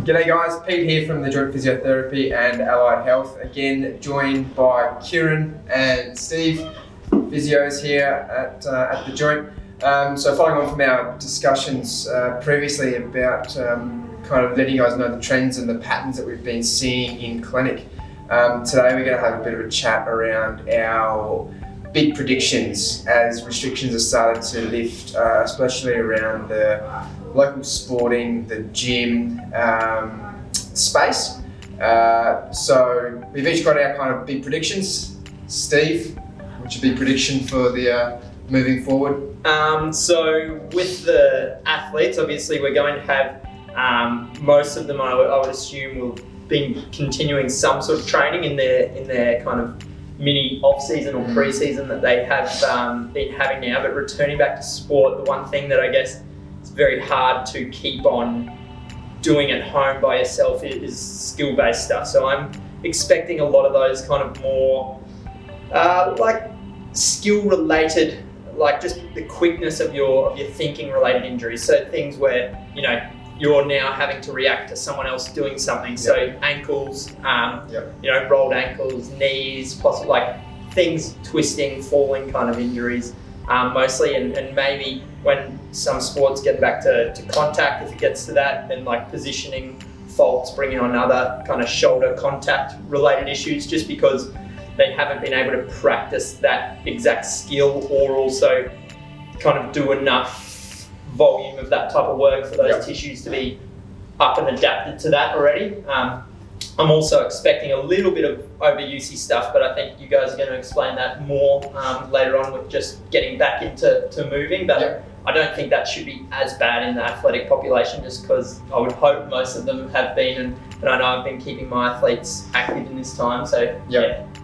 G'day guys, Pete here from the Joint Physiotherapy and Allied Health. Again, joined by Kieran and Steve, physios here at the Joint. So following on from our discussions previously about kind of letting you guys know the trends and the patterns that we've been seeing in clinic. Today we're going to have a bit of a chat around our big predictions as restrictions are started to lift, especially around the local sporting, the gym space. So we've each got our kind of big predictions. Steve, what's your big prediction for the moving forward? So with the athletes, obviously we're going to have most of them, I would assume, will be continuing some sort of training in their kind of mini off-season or pre-season that they have been having now, but returning back to sport, the one thing that I guess it's very hard to keep on doing at home by yourself is skill-based stuff. So I'm expecting a lot of those kind of more like skill-related, like just the quickness of your thinking-related injuries. So things where, you know, you're now having to react to someone else doing something. So ankles, you know, rolled ankles, knees, possibly like things twisting, falling kind of injuries. Mostly, and maybe when some sports get back to contact, if it gets to that, then like positioning faults, bringing on other kind of shoulder contact related issues, just because they haven't been able to practice that exact skill or also kind of do enough volume of that type of work for those tissues to be up and adapted to that already. I'm also expecting a little bit of overusey stuff, but I think you guys are going to explain that more later on with just getting back into moving. But I don't think that should be as bad in the athletic population, just because I would hope most of them have been, and I know I've been keeping my athletes active in this time. So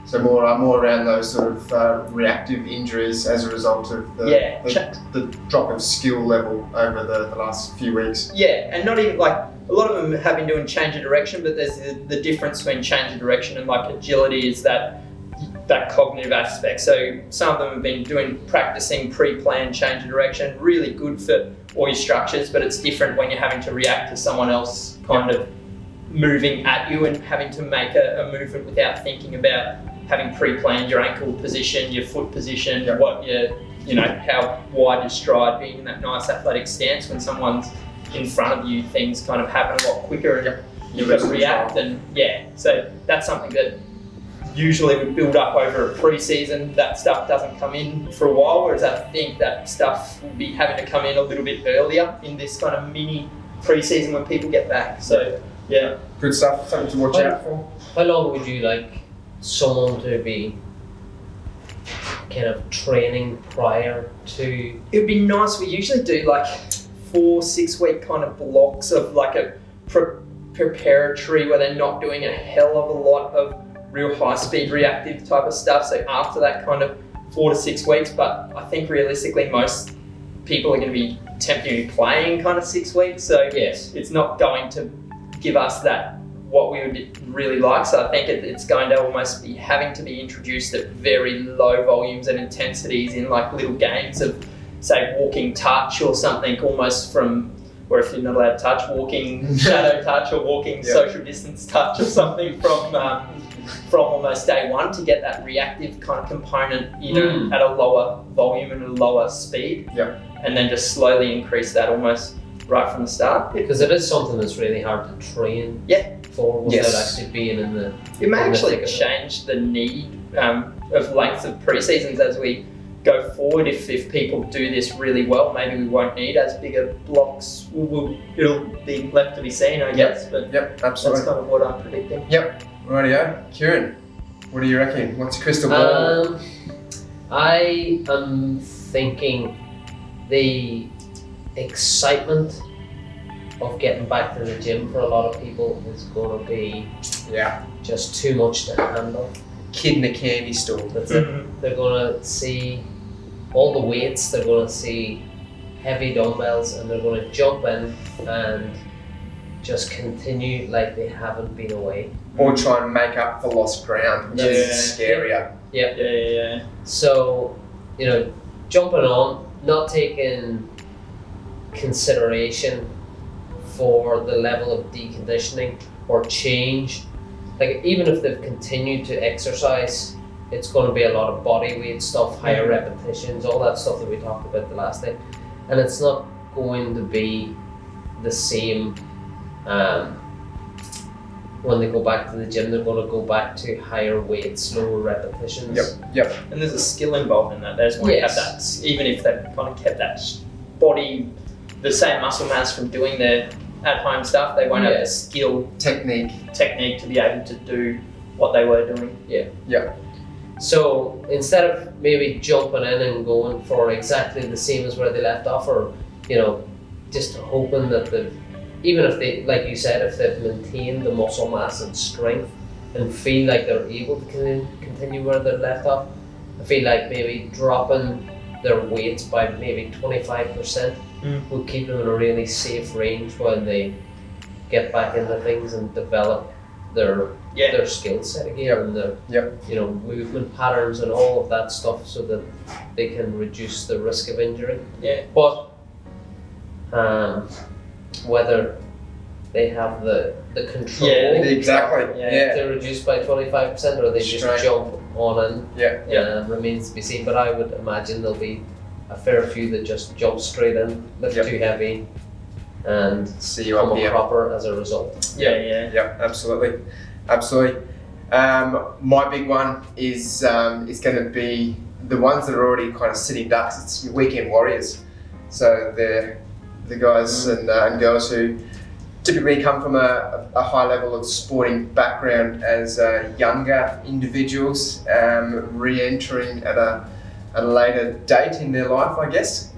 So more around those sort of reactive injuries as a result of the drop of skill level over the last few weeks. Yeah, and not even like, a lot of them have been doing change of direction, but there's the difference between change of direction and like agility is that cognitive aspect. So some of them have been practicing pre-planned change of direction, really good for all your structures, but it's different when you're having to react to someone else kind of moving at you and having to make a movement without thinking about having pre-planned your ankle position, your foot position, what you know, how wide your stride, being in that nice athletic stance. When someone's in front of you, things kind of happen a lot quicker and you've got to react. And so that's something that usually would build up over a pre-season. That stuff doesn't come in for a while, whereas I think that stuff will be having to come in a little bit earlier in this kind of mini pre-season when people get back. So good stuff, something to watch out for. How long would you like someone to be kind of training prior to? It would be nice. We usually do like 4-6 week kind of blocks of like a preparatory where they're not doing a hell of a lot of real high speed reactive type of stuff. So after that kind of 4 to 6 weeks, but I think realistically most people are going to be attempting to be playing kind of 6 weeks. So it's not going to give us that what we would really like. So I think it's going to almost be having to be introduced at very low volumes and intensities in like little games of, say, walking touch or something, almost from, or if you're not allowed to touch, walking shadow touch or walking social distance touch or something from almost day one, to get that reactive kind of component, you know, at a lower volume and a lower speed. And then just slowly increase that almost right from the start. Because it is something that's really hard to train for without actually being in the... It may actually change the need of length of pre-seasons as we go forward. If people do this really well, maybe we won't need as big a blocks. It'll be left to be seen, I guess. But absolutely. That's kind of what I'm predicting. Rightio. Kieran, what do you reckon? What's your crystal ball? I am thinking the excitement of getting back to the gym for a lot of people is going to be just too much to handle. Kid in a candy store. That's it. They're going to see all the weights, they're going to see heavy dumbbells, and they're going to jump in and just continue like they haven't been away. Or try and make up for lost ground, which is scarier. So, you know, jumping on, not taking consideration for the level of deconditioning or change. Like even if they've continued to exercise, it's going to be a lot of body weight stuff, higher repetitions, all that stuff that we talked about the last day, and it's not going to be the same. When they go back to the gym, they're going to go back to higher weights, lower repetitions. Yep. And there's a skill involved in that. They just want to have that, even if they've kind of kept that body, the same muscle mass from doing their at-home stuff, they won't have the skill, technique to be able to do what they were doing. Yeah. So instead of maybe jumping in and going for exactly the same as where they left off, or just hoping that they've, even if they, like you said, if they've maintained the muscle mass and strength and feel like they're able to continue where they left off, I feel like maybe dropping their weights by maybe 25% will keep them in a really safe range while they get back into things and develop their skill set again and their movement patterns and all of that stuff, so that they can reduce the risk of injury. But whether they have the control to reduce by 25% or they just jump on in, remains to be seen. But I would imagine there'll be a fair few that just jump straight in, lift too heavy, and see you come up here proper as a result. Yeah, absolutely. My big one is going to be the ones that are already kind of sitting ducks. It's your weekend warriors. So they're the guys and girls who typically come from a high level of sporting background as younger individuals, re-entering at a later date in their life, I guess,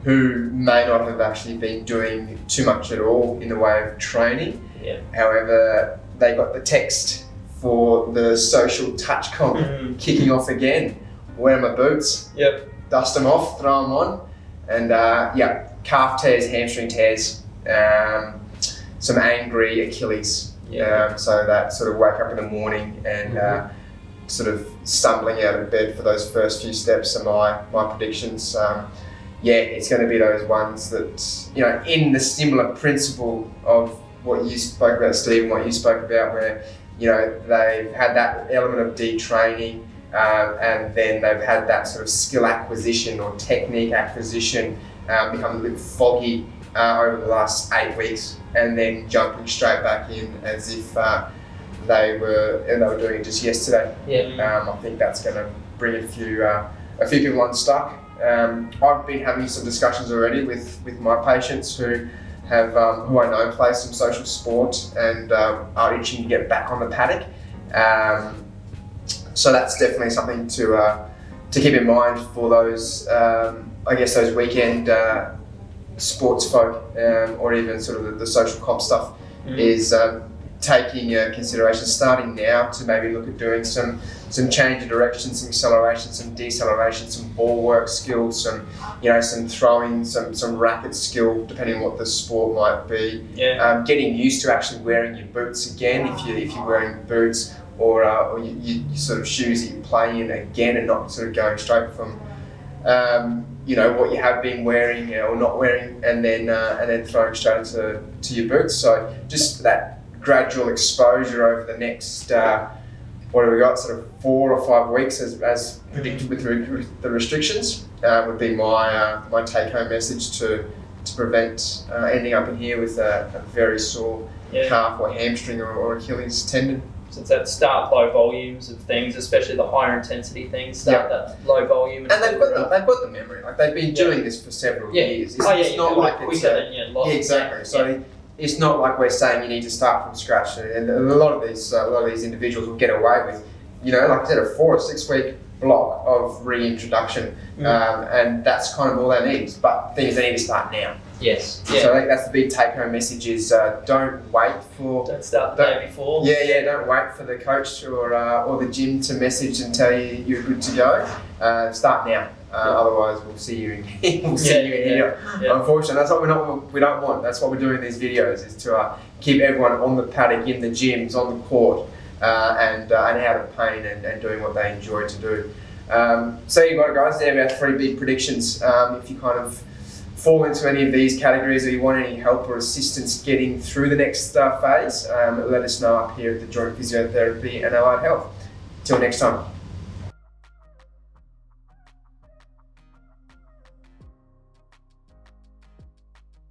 who may not have actually been doing too much at all in the way of training. However, they got the text for the social touch comp kicking off again. Wear my boots, dust them off, throw them on, and calf tears, hamstring tears, some angry Achilles. So that sort of wake up in the morning and sort of stumbling out of bed for those first few steps are my predictions. It's going to be those ones that, in the similar principle of what you spoke about, Steve, and what you spoke about, where, they've had that element of detraining, and then they've had that sort of skill acquisition or technique acquisition become a bit foggy over the last 8 weeks, and then jumping straight back in as if they were doing it just yesterday. I think that's going to bring a few people unstuck. I've been having some discussions already with my patients who I know play some social sport and are itching to get back on the paddock. So that's definitely something to keep in mind for those, those weekend sports folk, or even sort of the social comp stuff, is taking consideration, starting now to maybe look at doing some change of direction, some acceleration, some deceleration, some ball work skills, some throwing, some racket skill, depending on what the sport might be. Getting used to actually wearing your boots again, if you're wearing boots, or you sort of shoes that you play in again, and not sort of going straight from what you have been wearing or not wearing, and then throwing straight into your boots. So just that gradual exposure over the next what have we got, sort of 4 or 5 weeks as predicted with the restrictions, would be my take-home message to prevent ending up in here with a very sore calf or hamstring or Achilles tendon. So it's that start low volumes of things, especially the higher intensity things. Start that low volume, and they've got the memory. Like they've been doing this for several years. It's not like it's exactly. So it's not like we're saying you need to start from scratch. And a lot of these individuals will get away with, like I said, a 4 or 6 week block of reintroduction, and that's kind of all they need. But things they need to start now. Yes. So I think that's the big take-home message: is don't wait for. Don't start the day before. Don't wait for the coach or the gym to message and tell you you're good to go. Start now. Otherwise, we'll see you in here. Unfortunately, that's what we don't want. That's what we're doing in these videos: is to keep everyone on the paddock, in the gyms, on the court, and out of pain and doing what they enjoy to do. So you got it, guys. There are our 3 big predictions. If you kind of fall into any of these categories, or you want any help or assistance getting through the next phase, let us know up here at the Joint Physiotherapy and Allied Health. Till next time.